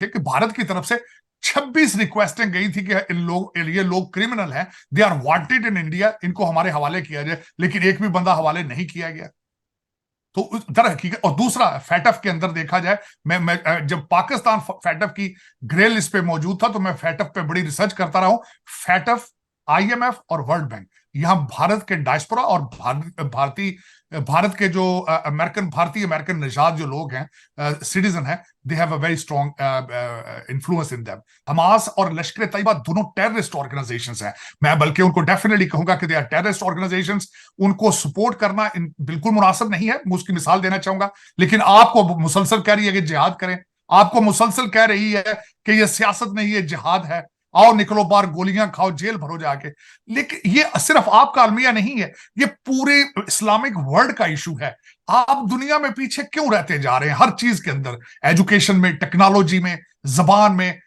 कि भारत की तरफ से 26 रिक्वेस्टें गई थी कि ये लोग क्रिमिनल हैं, they are wanted in India, इनको हमारे हवाले किया जाए, लेकिन एक भी बंदा हवाले नहीं किया गया। तो दर हकीकत, और दूसरा फैटफ के अंदर देखा जाए, मैं जब पाकिस्तान फैटफ की ग्रे लिस्ट पे मौजूद था तो मैं फैटफ पे बड़ी रिसर्च करता रहा हूं। फैटफ, आईएमएफ और वर्ल्ड बैंक, यहां भारत के डायस्पोरा और भारत के जो भारतीय अमेरिकन निषाद जो लोग हैं, सिटीजन हैं, they have a very strong influence in them. Hamas और लश्कर तैयबा दोनों टेररिस्ट ऑर्गेनाइजेशंस हैं। मैं बल्कि उनको डेफिनेटली कहूंगा कि दे आर टेररिस्ट ऑर्गेनाइजेशंस। उनको सपोर्ट करना बिल्कुल मुनासिब नहीं है। मैं उसकी मिसाल देना चाहूंगा। लेकिन आपको मुसलसल कह रही है कि जिहाद करें, आपको मुसलसल कह रही है कि यह सियासत नहीं, ये जिहाद है, आओ निकलो बाहर, गोलियां खाओ, जेल भरो जाके। लेकिन ये सिर्फ आपका अलमिया नहीं है, ये पूरे इस्लामिक वर्ल्ड का इशू है। आप दुनिया में पीछे क्यों रहते जा रहे हैं हर चीज के अंदर, एजुकेशन में, टेक्नोलॉजी में, जबान में।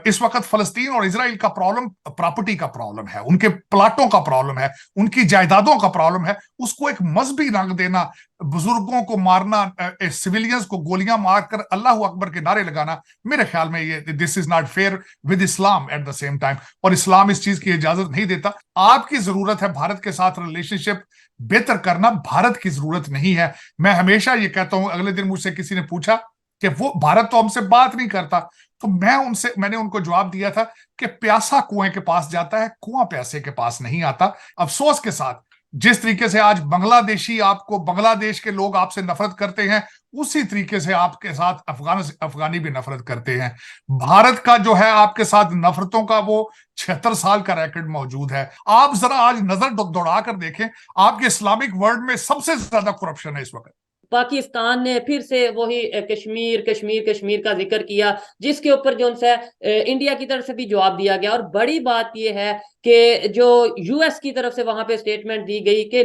इस वक्त फलस्तीन और इसराइल का प्रॉब्लम प्रॉपर्टी का प्रॉब्लम है, उनके प्लाटों का प्रॉब्लम है, उनकी जायदादों का प्रॉब्लम है। उसको एक मजहबी रंग देना, बुजुर्गों को मारना, सिविलियंस को गोलियां मारकर अल्लाह अकबर के नारे लगाना, मेरे ख्याल में ये this is not fair with Islam at the same time. और इस्लाम इस चीज की इजाजत नहीं देता। आपकी जरूरत है भारत के साथ रिलेशनशिप बेहतर करना, भारत की जरूरत नहीं है। मैं हमेशा ये कहता हूं, अगले दिन मुझसे किसी ने पूछा कि वो भारत तो हमसे बात नहीं करता, तो मैंने उनको जवाब दिया था कि प्यासा कुएं के पास जाता है, कुआं प्यासे के पास नहीं आता। अफसोस के साथ जिस तरीके से आज बांग्लादेश के लोग आपसे नफरत करते हैं, उसी तरीके से आपके साथ अफगानी भी नफरत करते हैं। भारत का जो है आपके साथ नफरतों का वो 76 साल का रिकॉर्ड मौजूद है। आप जरा आज नजर दौड़ा कर देखें, आपके इस्लामिक वर्ल्ड में सबसे ज्यादा करप्शन है इस वक्त। पाकिस्तान ने फिर से वही कश्मीर कश्मीर कश्मीर का जिक्र किया, जिसके ऊपर जो है इंडिया की तरफ से भी जवाब दिया गया। और बड़ी बात यह है कि जो यूएस की तरफ से वहां पे स्टेटमेंट दी गई कि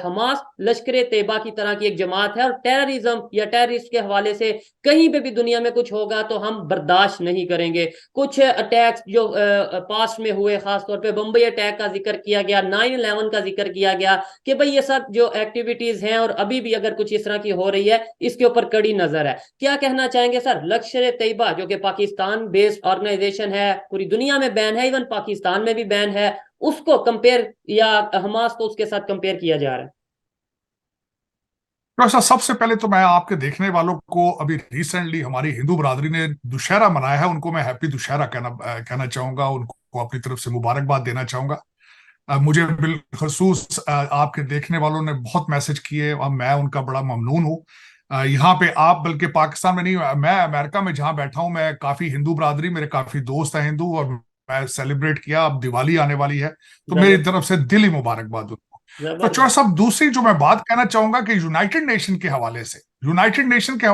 हमास लश्कर तैयबा की तरह की एक जमात है और टेररिज्म या टेररिस्ट के हवाले से कहीं पे भी दुनिया में कुछ होगा तो हम बर्दाश्त नहीं करेंगे। कुछ अटैक्स जो पास्ट में हुए, खासतौर पे बम्बई अटैक का जिक्र किया गया, 9/11 का जिक्र किया गया कि भाई ये सब जो एक्टिविटीज हैं और अभी भी अगर कुछ इस तरह की हो रही है, इसके ऊपर कड़ी नजर है। क्या कहना चाहेंगे सर? लश्कर तैयबा जो कि पाकिस्तान बेस्ड ऑर्गेनाइजेशन है, पूरी दुनिया में बैन है, इवन पाकिस्तान में भी बैन है, उसको कंपेयर या हमास को उसके साथ कंपेयर किया जा रहा है? तो सबसे पहले तो मैं आपके देखने वालों को, अभी रिसेंटली हमारी हिंदू बरादरी ने दुशहरा मनाया है, उनको मैं हैप्पी दुशहरा कहना चाहूंगा, उनको अपनी तरफ से मुबारकबाद देना चाहूंगा। मुझे बिलखसूस आपके देखने वालों ने बहुत मैसेज किए और मैं उनका बड़ा ममनून हूँ। यहाँ पे आप, बल्कि पाकिस्तान में नहीं, मैं अमेरिका में जहाँ बैठा हूँ, मैं काफी हिंदू बरादरी, मेरे काफी दोस्त हैं हिंदू, और मैं सेलिब्रेट किया। अब दिवाली आने वाली है, तो मेरी तरफ से दिली मुबारकबाद। तो चौहान जबरदस्त। साहब, दूसरी जो मैं बात कहना चाहूंगा कि यूनाइटेड नेशन के हवाले से, यूनाइटेड नेशन के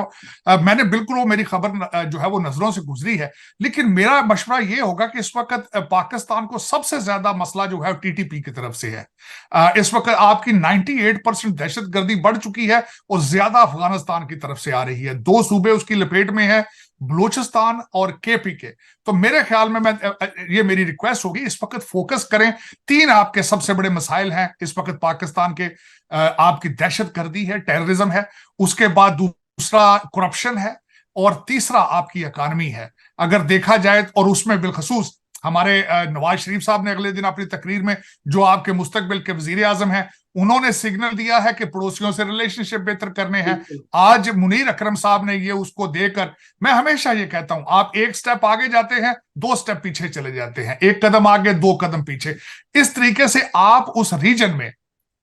मैंने बिल्कुल, वो मेरी खबर जो है वो नजरों से गुजरी है, लेकिन मेरा मशवरा ये होगा कि इस वक्त पाकिस्तान को सबसे ज्यादा मसला जो है टीटीपी की तरफ से है। इस वक्त आपकी 98% दहशतगर्दी बढ़ चुकी है और ज्यादा अफगानिस्तान की तरफ से आ रही है। 2 सूबे उसकी लपेट में है, बलूचिस्तान और केपी के। तो मेरे ख्याल में ये मेरी रिक्वेस्ट होगी, इस वक्त फोकस करें। 3 आपके सबसे बड़े मसाइल हैं इस वक्त पाकिस्तान के। आपकी दहशतगर्दी है, टेररिज्म है, उसके बाद दूसरा करप्शन है, और तीसरा आपकी इकानमी है। अगर देखा जाए, और उसमें बिलखसूस हमारे नवाज शरीफ साहब ने अगले दिन अपनी तकरीर में, जो आपके मुस्तकबिल के वजीर आजम हैं, उन्होंने सिग्नल दिया है कि पड़ोसियों से रिलेशनशिप बेहतर करने हैं। बिल्कुल। आज मुनीर अकरम साहब ने ये उसको देकर, मैं हमेशा ये कहता हूं, आप एक स्टेप आगे जाते हैं, 2 स्टेप पीछे चले जाते हैं, 1 कदम आगे 2 कदम पीछे। इस तरीके से आप उस रीजन में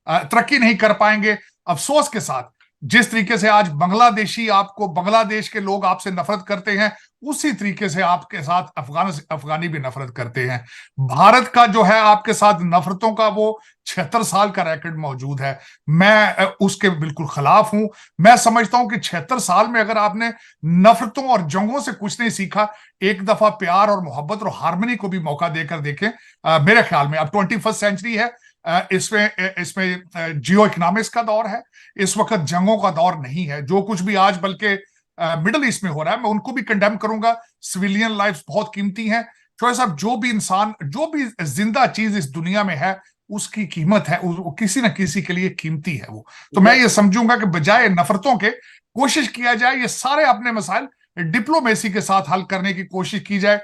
तरक्की नहीं कर पाएंगे। अफसोस के साथ जिस तरीके से आज बांग्लादेश के लोग आपसे नफरत करते हैं, उसी तरीके से आपके साथ अफगानी भी नफरत करते हैं। भारत का जो है आपके साथ नफरतों का वो 76 साल का रिकॉर्ड मौजूद है। मैं उसके बिल्कुल खिलाफ हूं। मैं समझता हूं कि 76 साल में अगर आपने नफरतों और जंगों से कुछ नहीं सीखा, एक दफा प्यार और मोहब्बत और हार्मनी को भी मौका देकर देखें। मेरे ख्याल में अब 21वीं सेंचुरी है, इसमें जियो इकोनॉमिक्स का दौर है, इस वक्त जंगों का दौर नहीं है। जो कुछ भी आज बल्कि मिडल ईस्ट में हो रहा है, मैं उनको भी कंडेम करूंगा। सिविलियन लाइफ्स बहुत कीमती हैं। चौधरी साहब, जो भी इंसान, जो भी जिंदा चीज इस दुनिया में है, उसकी कीमत है, वो किसी न किसी के लिए कीमती है वो। तो मैं ये समझूंगा कि बजाय नफरतों के कोशिश किया जाए ये सारे अपने मसाइल डिप्लोमेसी के साथ हल करने की कोशिश की जाए।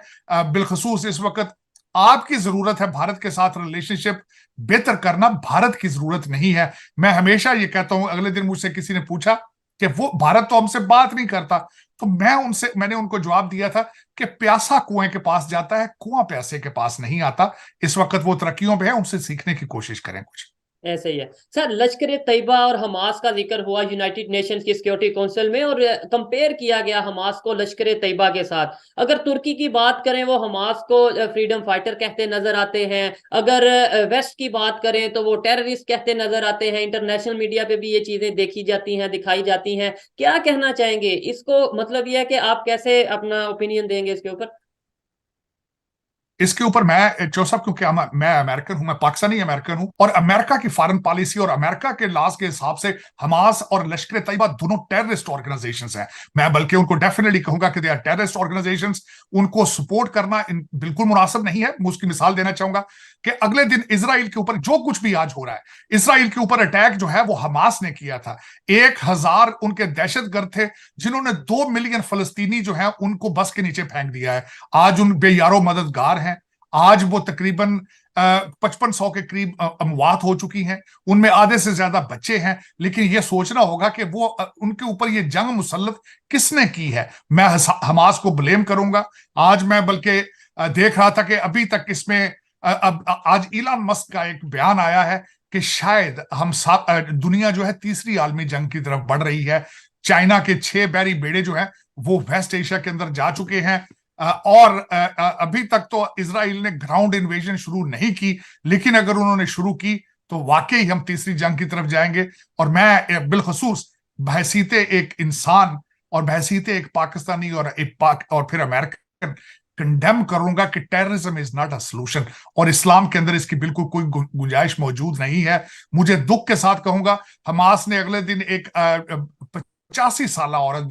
बिलखसूस इस वक्त आपकी जरूरत है भारत के साथ रिलेशनशिप बेहतर करना, भारत की जरूरत नहीं है। मैं हमेशा ये कहता हूं, अगले दिन मुझसे किसी ने पूछा कि वो भारत तो हमसे बात नहीं करता, तो मैंने उनको जवाब दिया था कि प्यासा कुएं के पास जाता है, कुआं प्यासे के पास नहीं आता। इस वक्त वो तरक्कियों पे है, उनसे सीखने की कोशिश करें कुछ। ऐसा ही है सर। लश्कर ए तैयबा और हमास का जिक्र हुआ यूनाइटेड नेशंस की सिक्योरिटी काउंसिल में, और कंपेयर किया गया हमास को लश्कर ए तैयबा के साथ। अगर तुर्की की बात करें, वो हमास को फ्रीडम फाइटर कहते नजर आते हैं। अगर वेस्ट की बात करें तो वो टेररिस्ट कहते नजर आते हैं। इंटरनेशनल मीडिया पे भी ये चीजें देखी जाती हैं, दिखाई जाती हैं। क्या कहना चाहेंगे इसको? मतलब ये है कि आप कैसे अपना ओपिनियन देंगे इसके ऊपर? इसके ऊपर मैं जोसफ, क्योंकि मैं अमेरिकन हूं, मैं पाकिस्तानी अमेरिकन हूं, और अमेरिका की फॉरेन पॉलिसी और अमेरिका के लॉज के हिसाब से हमास और लश्कर तैयबा दोनों टेररिस्ट ऑर्गेनाइजेशंस हैं। मैं बल्कि उनको डेफिनेटली कहूंगा कि दे आर टेररिस्ट ऑर्गेनाइजेशंस। उनको सपोर्ट करना बिल्कुल मुनासिब नहीं है। मैं उसकी मिसाल देना चाहूंगा कि अगले दिन इसराइल के ऊपर जो कुछ भी आज हो रहा है, इसराइल के ऊपर अटैक जो है वो हमास ने किया था। 1000 उनके दहशतगर्द थे जिन्होंने 2 मिलियन फलस्तीनी जो है उनको बस के नीचे फेंक दिया है। आज उन बेयारो मददगार हैं। आज वो तकरीबन 5500 के करीब अमवात हो चुकी हैं, उनमें आधे से ज्यादा बच्चे हैं। लेकिन ये सोचना होगा कि वो उनके ऊपर ये जंग मुसल्लत किसने की है। मैं हमास को ब्लेम करूंगा। आज मैं बल्कि देख रहा था कि अभी तक इसमें अब आज इलान मस्क का एक बयान आया है कि शायद हम दुनिया जो है तीसरी आलमी जंग की तरफ बढ़ रही है। चाइना के 6 बैरी बेड़े जो हैं वो वेस्ट एशिया के अंदर जा चुके हैं, और अभी तक तो इजराइल ने ग्राउंड इन्वेजन शुरू नहीं की, लेकिन अगर उन्होंने शुरू की तो वाकई हम तीसरी जंग की तरफ जाएंगे। और मैं बिलखसूस बहसीते एक इंसान और बहसीते एक पाकिस्तानी और और फिर अमेरिकन कंडेम करूंगा कि terrorism is not a solution, और इस्लाम के अंदर इसकी बिल्कुल कोई गुंजाइश मौजूद नहीं है। मुझे दुख के साथ कहूंगा, हमास ने अगले दिन एक 85 साल औरत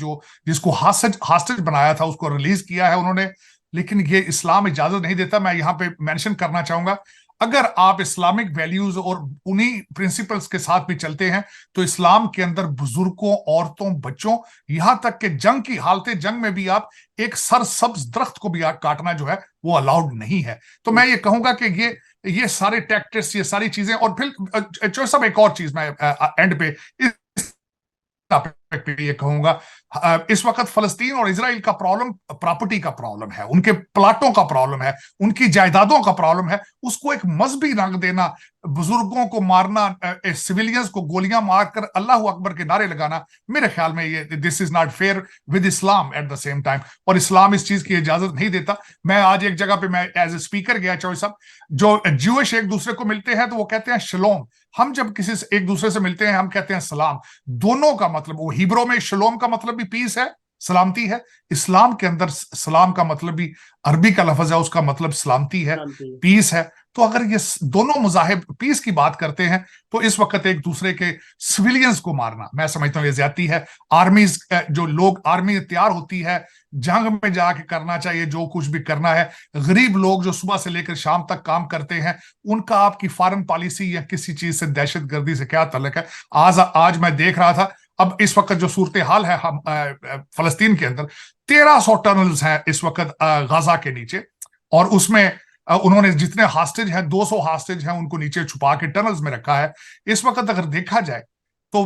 जिसको हास्टेज बनाया था उसको रिलीज किया है उन्होंने, लेकिन ये इस्लाम इजाजत नहीं देता। मैं यहां पे मेंशन करना चाहूंगा, अगर आप इस्लामिक वैल्यूज और उन्हीं प्रिंसिपल्स के साथ भी चलते हैं तो इस्लाम के अंदर बुजुर्गों, औरतों, बच्चों, यहां तक कि जंग की हालत जंग में भी आप एक सरसब्ज दरख्त को भी काटना जो है वो अलाउड नहीं है। तो मैं ये कहूंगा कि ये सारे टैक्टिक्स, ये सारी चीजें, और फिर जो सब एक और चीज मैं एंड पे ये कहूंगा, इस वक्त फलस्तीन और इजराइल का प्रॉब्लम प्रॉपर्टी का प्रॉब्लम है, उनके प्लाटों का प्रॉब्लम है, उनकी जायदादों का प्रॉब्लम है। उसको एक मजहबी रंग देना, बुजुर्गों को मारना, सिविलियंस को गोलियां मारकर अल्लाह अकबर के नारे लगाना, मेरे ख्याल में ये this is not fair with Islam at the same time, और इस्लाम इस चीज की इजाजत नहीं देता। मैं आज एक जगह पे मैं एज ए स्पीकर गया, चौधरी साहब, जो ज्यूइश एक दूसरे को मिलते हैं तो वो कहते हैं शलोम। हम जब किसी से एक दूसरे से मिलते हैं हम कहते हैं सलाम। दोनों का मतलब, वो हिब्रू में शलोम का मतलब भी पीस है, सलामती है। इस्लाम के अंदर सलाम का मतलब भी अरबी का लफ्ज है, उसका मतलब सलामती है, पीस है। तो अगर ये दोनों मुजाहिब पीस की बात करते हैं तो इस वक्त एक दूसरे के सिविलियंस को मारना, मैं समझता हूं ये ज्यादती है। आर्मीज, जो लोग आर्मी तैयार होती है जंग में जाके करना चाहिए जो कुछ भी करना है, गरीब लोग जो सुबह से लेकर शाम तक काम करते हैं, उनका आपकी फॉरेन पॉलिसी या किसी चीज से, दहशतगर्दी से क्या ताल्लुक है। आज मैं देख रहा था, अब इस वक्त जो सूरत हाल है हम फलस्तीन के अंदर 1300 टनल्स हैं इस वक्त गाजा के नीचे, और उसमें उन्होंने जितने हॉस्टेज हैं 200 हॉस्टेज हैं उनको नीचे छुपा के टनल्स में रखा है। इस वक्त अगर देखा जाए तो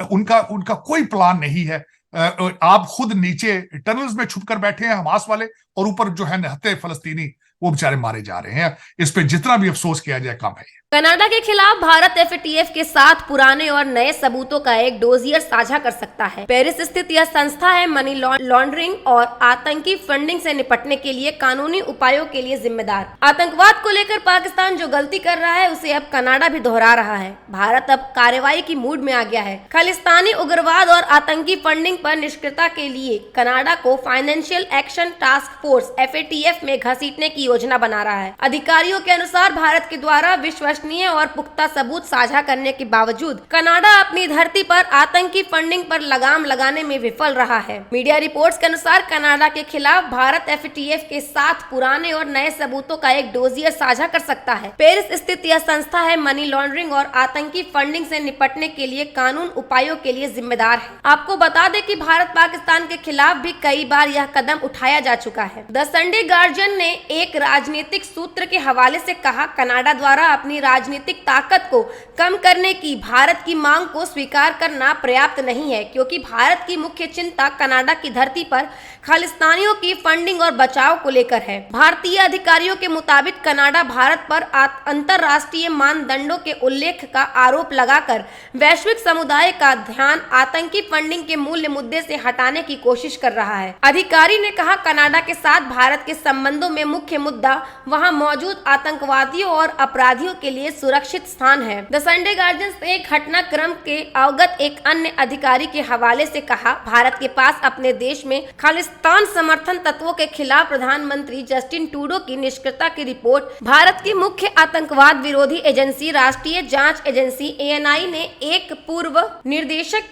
उनका कोई प्लान नहीं है। आप खुद नीचे टनल्स में छुपकर बैठे हैं हमास वाले, और ऊपर जो है निहत्थे फलस्तीनी वो बेचारे मारे जा रहे हैं। इस पे जितना भी अफसोस किया जाए कम है। कनाडा के खिलाफ भारत एफएटीएफ के साथ पुराने और नए सबूतों का एक डोजियर साझा कर सकता है। पेरिस स्थित यह संस्था है मनी लॉन्ड्रिंग और आतंकी फंडिंग से निपटने के लिए कानूनी उपायों के लिए जिम्मेदार। आतंकवाद को लेकर पाकिस्तान जो गलती कर रहा है उसे अब कनाडा भी दोहरा रहा है। भारत अब कार्रवाई की मूड में आ गया है। खालिस्तानी उग्रवाद और आतंकी फंडिंग पर निष्क्रियता के लिए कनाडा को financial action task force FATF में घसीटने की योजना बना रहा है। अधिकारियों के अनुसार भारत के द्वारा विश्वसनीय और पुख्ता सबूत साझा करने के बावजूद कनाडा अपनी धरती पर आतंकी फंडिंग पर लगाम लगाने में विफल रहा है। मीडिया रिपोर्ट्स के अनुसार कनाडा के खिलाफ भारत FATF के साथ पुराने और नए सबूतों का एक डोजियर साझा कर सकता है। पेरिस स्थित यह संस्था है मनी लॉन्ड्रिंग और आतंकी फंडिंग से निपटने के लिए कानून उपायों के लिए जिम्मेदार है। आपको बता दें कि भारत पाकिस्तान के खिलाफ भी कई बार यह कदम उठाया जा चुका है। द संडे गार्जियन ने एक राजनीतिक सूत्र के हवाले से कहा, कनाडा द्वारा अपनी राजनीतिक ताकत को कम करने की भारत की मांग को स्वीकार करना पर्याप्त नहीं है, क्योंकि भारत की मुख्य चिंता कनाडा की धरती पर खालिस्तानियों की फंडिंग और बचाव को लेकर है। भारतीय अधिकारियों के मुताबिक कनाडा भारत पर अंतरराष्ट्रीय मानदंडों के उल्लेख का आरोप लगाकर वैश्विक समुदाय का ध्यान आतंकी फंडिंग के मूल मुद्दे से हटाने की कोशिश कर रहा है। अधिकारी ने कहा, कनाडा के साथ भारत के संबंधों में मुख्य मुद्दा वहां मौजूद आतंकवादियों और अपराधियों के लिए सुरक्षित स्थान है। द संडे गार्जियन ने घटनाक्रम के अवगत एक अन्य अधिकारी के हवाले से कहा, भारत के पास अपने देश में खालिस्तान समर्थन तत्वों के खिलाफ प्रधानमंत्री जस्टिन ट्रूडो की निष्क्रियता की रिपोर्ट भारत की मुख्य आतंकवाद विरोधी एजेंसी राष्ट्रीय जांच एजेंसी ANI ने एक पूर्व निर्देशक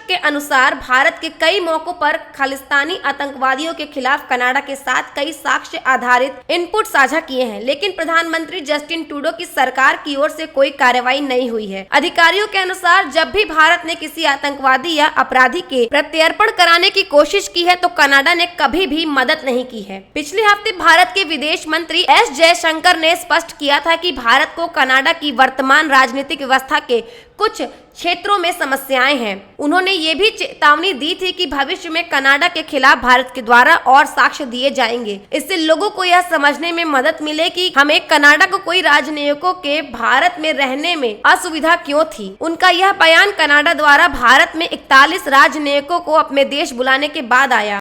के अनुसार भारत के कई मौकों पर खालिस्तानी आतंकवादियों के खिलाफ कनाडा के साथ कई साक्ष्य आधारित इनपुट साझा किए हैं, लेकिन प्रधानमंत्री जस्टिन ट्रूडो की सरकार की ओर से कोई कार्रवाई नहीं हुई है। अधिकारियों के अनुसार जब भी भारत ने किसी आतंकवादी या अपराधी के प्रत्यर्पण कराने की कोशिश की है तो कनाडा ने कभी भी मदद नहीं की है। पिछले हफ्ते भारत के विदेश मंत्री S जयशंकर ने स्पष्ट किया था कि भारत को कनाडा की वर्तमान राजनीतिक व्यवस्था के कुछ क्षेत्रों में समस्याएं हैं। उन्होंने ये भी चेतावनी दी थी कि भविष्य में कनाडा के खिलाफ भारत के द्वारा और साक्ष्य दिए जाएंगे। इससे लोगों को यह समझने में मदद मिले कि हमें कनाडा को कोई राजनयिकों के भारत में रहने में असुविधा क्यों थी। उनका यह बयान कनाडा द्वारा भारत में 41 राजनयिकों को अपने देश बुलाने के बाद आया।